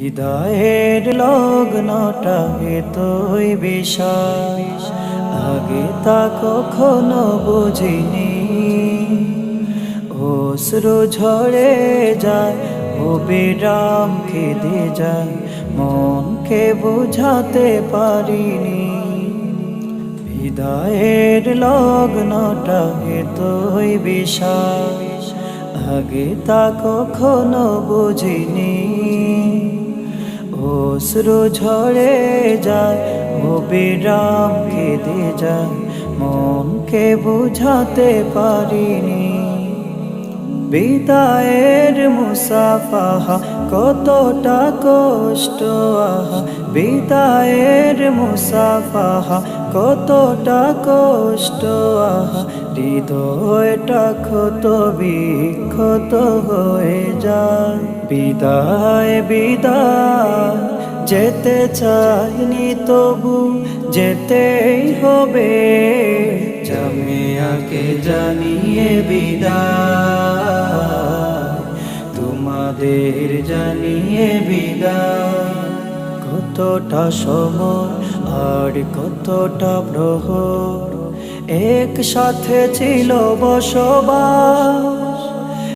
হৃদয়ের লগ্নটা এতই বিশাল, আগে তা কখনো বুঝিনি। অশ্রু ঝরে যায়, অবিরাম কেঁদে যায়, মনকে বোঝাতে পারিনি। হৃদয়ের লগ্নটা এতই বিশাল, আগে তা কখনো বুঝিনি। অশ্রু ঝরে যায়, অবিরাম কেঁদে যায়, মনকে বোঝাতে পারিনি। বিদায়ের মুসাফাহা কতটা কষ্ট, আহা বিদায়ের মুসাফাহা কতটা কষ্ট, আহা হৃদয়টা ক্ষত বিক্ষত হয়ে যায়। বিদায় বিদায় যেতে চাইনি, তবু যেতেই হবে। জামিয়াকে জানিয়ে বিদায়, তোমাদের জানিয়ে বিদায়। কতটা সময় আর কতটা প্রহর একসাথে ছিল বসবাস,